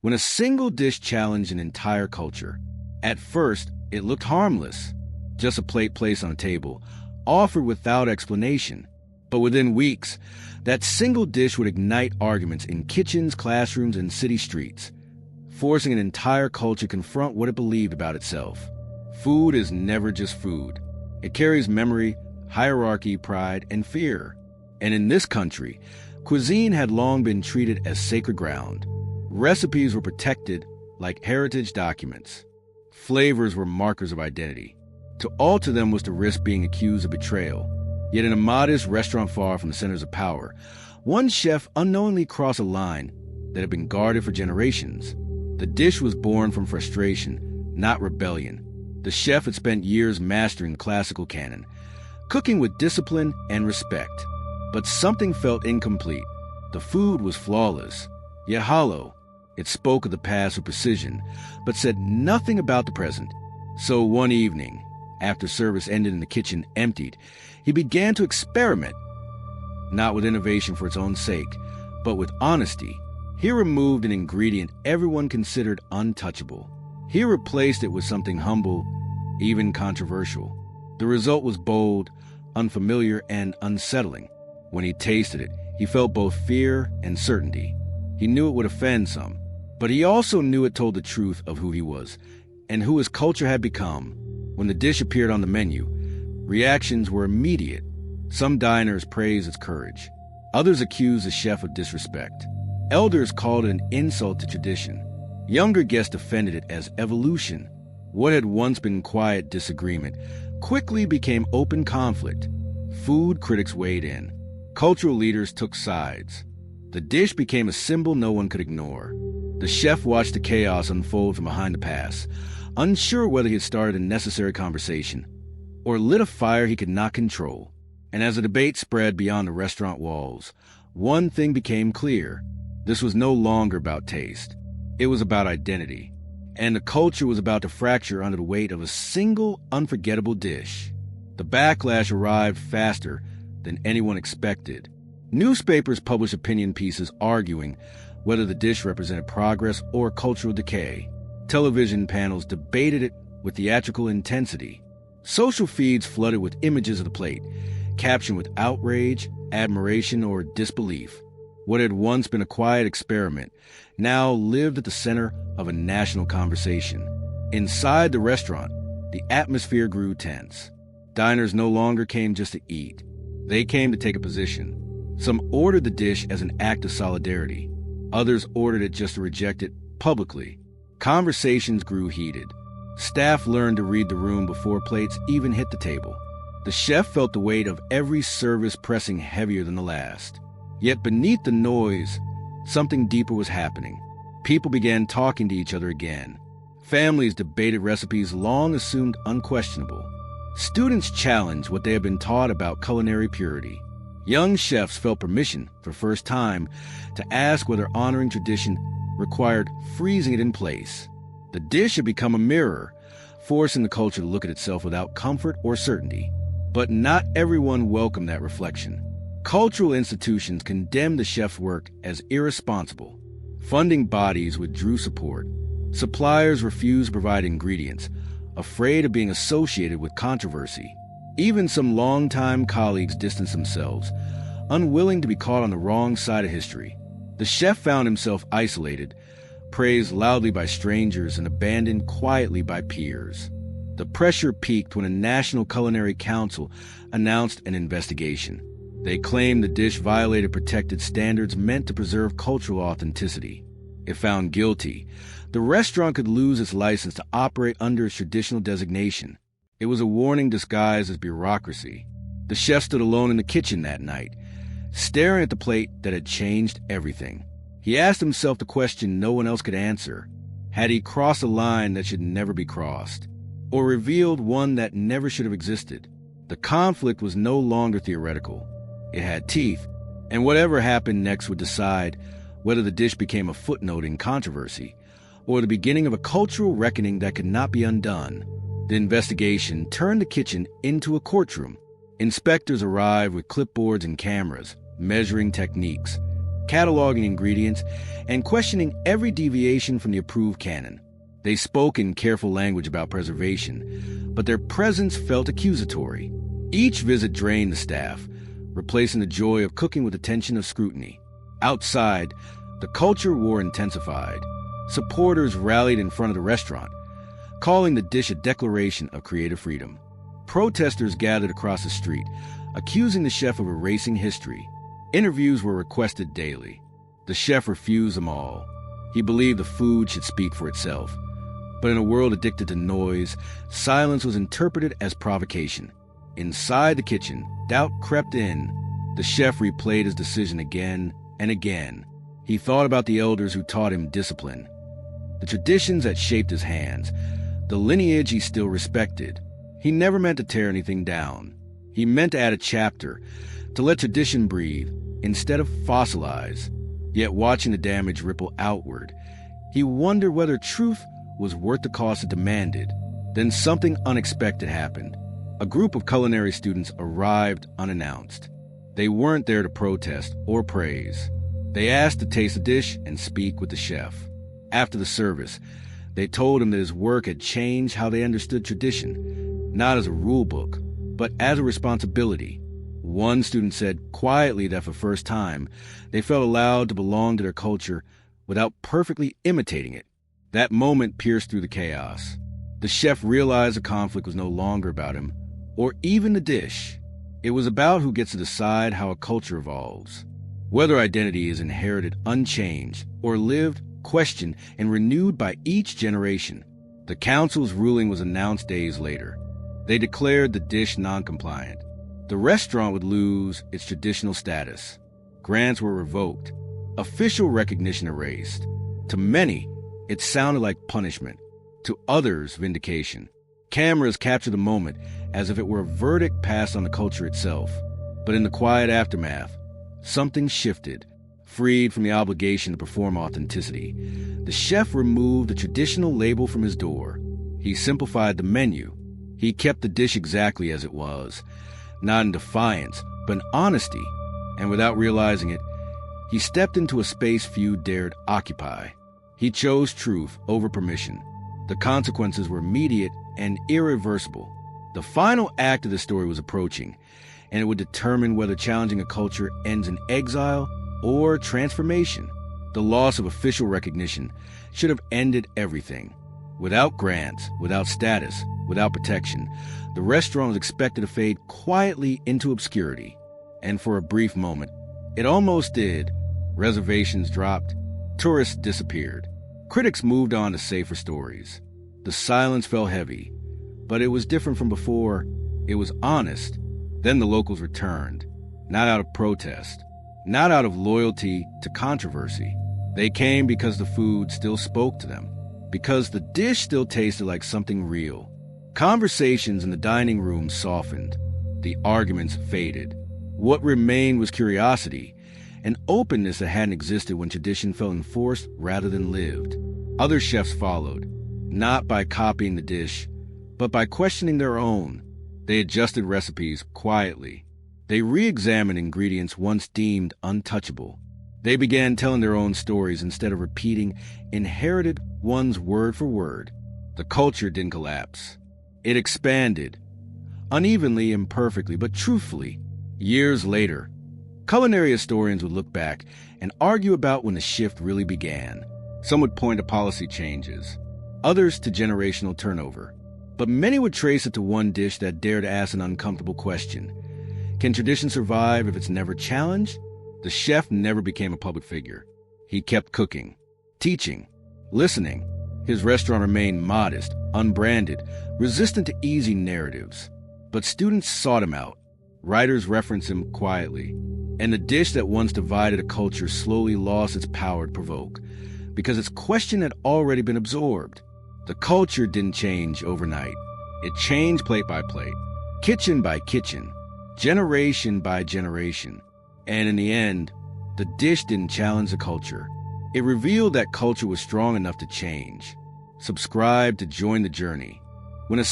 when a single dish challenged an entire culture. At first, it looked harmless, just a plate placed on a table, offered without explanation. But within weeks, that single dish would ignite arguments in kitchens, classrooms, and city streets, forcing an entire culture to confront what it believed about itself. Food is never just food. It carries memory, hierarchy, pride, and fear. And in this country, cuisine had long been treated as sacred ground. Recipes were protected like heritage documents. Flavors were markers of identity. To alter them was to risk being accused of betrayal. Yet in a modest restaurant far from the centers of power, one chef unknowingly crossed a line that had been guarded for generations. The dish was born from frustration, not rebellion. The chef had spent years mastering the classical canon, cooking with discipline and respect. But something felt incomplete. The food was flawless, yet hollow. It spoke of the past with precision, but said nothing about the present. So one evening, after service ended and the kitchen emptied, he began to experiment, not with innovation for its own sake, but with honesty. He removed an ingredient everyone considered untouchable. He replaced it with something humble, even controversial. The result was bold, unfamiliar, and unsettling. When he tasted it, he felt both fear and certainty. He knew it would offend some, but he also knew it told the truth of who he was and who his culture had become. When the dish appeared on the menu, reactions were immediate. Some diners praised its courage. Others accused the chef of disrespect. Elders called it an insult to tradition. Younger guests defended it as evolution. What had once been quiet disagreement quickly became open conflict. Food critics weighed in. Cultural leaders took sides. The dish became a symbol no one could ignore. The chef watched the chaos unfold from behind the pass, unsure whether he had started a necessary conversation or lit a fire he could not control. And as the debate spread beyond the restaurant walls, one thing became clear. This was no longer about taste. It was about identity. And the culture was about to fracture under the weight of a single, unforgettable dish. The backlash arrived faster than anyone expected. Newspapers published opinion pieces arguing whether the dish represented progress or cultural decay. Television panels debated it with theatrical intensity. Social feeds flooded with images of the plate, captioned with outrage, admiration, or disbelief. What had once been a quiet experiment now lived at the center of a national conversation. Inside the restaurant, the atmosphere grew tense. Diners no longer came just to eat. They came to take a position. Some ordered the dish as an act of solidarity. Others ordered it just to reject it publicly. Conversations grew heated. Staff learned to read the room before plates even hit the table. The chef felt the weight of every service pressing heavier than the last. Yet beneath the noise, something deeper was happening. People began talking to each other again. Families debated recipes long assumed unquestionable. Students challenged what they had been taught about culinary purity. Young chefs felt permission, for the first time, to ask whether honoring tradition required freezing it in place. The dish had become a mirror, forcing the culture to look at itself without comfort or certainty. But not everyone welcomed that reflection. Cultural institutions condemned the chef's work as irresponsible. Funding bodies withdrew support. Suppliers refused to provide ingredients, afraid of being associated with controversy. Even some longtime colleagues distanced themselves, unwilling to be caught on the wrong side of history. The chef found himself isolated, praised loudly by strangers and abandoned quietly by peers. The pressure peaked when a National Culinary Council announced an investigation. They claimed the dish violated protected standards meant to preserve cultural authenticity. If found guilty, the restaurant could lose its license to operate under its traditional designation. It was a warning disguised as bureaucracy. The chef stood alone in the kitchen that night, staring at the plate that had changed everything. He asked himself the question no one else could answer. Had he crossed a line that should never be crossed, or revealed one that never should have existed? The conflict was no longer theoretical. It had teeth, and whatever happened next would decide whether the dish became a footnote in controversy or the beginning of a cultural reckoning that could not be undone. The investigation turned the kitchen into a courtroom. Inspectors arrived with clipboards and cameras, measuring techniques, cataloging ingredients and questioning every deviation from the approved canon. They spoke in careful language about preservation, but their presence felt accusatory. Each visit drained the staff, replacing the joy of cooking with the tension of scrutiny. Outside, the culture war intensified. Supporters rallied in front of the restaurant, calling the dish a declaration of creative freedom. Protesters gathered across the street, accusing the chef of erasing history. Interviews were requested daily. The chef refused them all. He believed the food should speak for itself. But in a world addicted to noise, silence was interpreted as provocation. Inside the kitchen, doubt crept in. The chef replayed his decision again and again. He thought about the elders who taught him discipline, the traditions that shaped his hands, the lineage he still respected. He never meant to tear anything down. He meant to add a chapter, to let tradition breathe instead of fossilize. Yet watching the damage ripple outward, he wondered whether truth was worth the cost it demanded. Then something unexpected happened. A group of culinary students arrived unannounced. They weren't there to protest or praise. They asked to taste the dish and speak with the chef. After the service, they told him that his work had changed how they understood tradition, not as a rule book, but as a responsibility. One student said quietly that for the first time, they felt allowed to belong to their culture without perfectly imitating it. That moment pierced through the chaos. The chef realized the conflict was no longer about him, or even the dish. It was about who gets to decide how a culture evolves. Whether identity is inherited unchanged, or lived, questioned, and renewed by each generation. The council's ruling was announced days later. They declared the dish non-compliant. The restaurant would lose its traditional status. Grants were revoked. Official recognition erased. To many, it sounded like punishment. To others, vindication. Cameras captured the moment as if it were a verdict passed on the culture itself. But in the quiet aftermath, something shifted. Freed from the obligation to perform authenticity, the chef removed the traditional label from his door. He simplified the menu. He kept the dish exactly as it was, not in defiance, but in honesty. And without realizing it, he stepped into a space few dared occupy. He chose truth over permission. The consequences were immediate and irreversible. The final act of the story was approaching, and it would determine whether challenging a culture ends in exile or transformation. The loss of official recognition should have ended everything. Without grants, without status, without protection, the restaurant was expected to fade quietly into obscurity. And for a brief moment, it almost did. Reservations dropped, tourists disappeared. Critics moved on to safer stories. The silence fell heavy, but it was different from before. It was honest. Then the locals returned, not out of protest, not out of loyalty to controversy. They came because the food still spoke to them, because the dish still tasted like something real. Conversations in the dining room softened. The arguments faded. What remained was curiosity, an openness that hadn't existed when tradition felt enforced rather than lived. Other chefs followed, not by copying the dish, but by questioning their own. They adjusted recipes quietly. They re-examined ingredients once deemed untouchable. They began telling their own stories instead of repeating inherited ones word for word. The culture didn't collapse. It expanded, unevenly, imperfectly, but truthfully. Years later, culinary historians would look back and argue about when the shift really began. Some would point to policy changes, others to generational turnover. But many would trace it to one dish that dared to ask an uncomfortable question. Can tradition survive if it's never challenged? The chef never became a public figure. He kept cooking, teaching, listening. His restaurant remained modest, unbranded, resistant to easy narratives. But students sought him out. Writers referenced him quietly. And the dish that once divided a culture slowly lost its power to provoke, because its question had already been absorbed. The culture didn't change overnight. It changed plate by plate, kitchen by kitchen, generation by generation. And in the end, the dish didn't challenge the culture. It revealed that culture was strong enough to change. Subscribe to join the journey. When a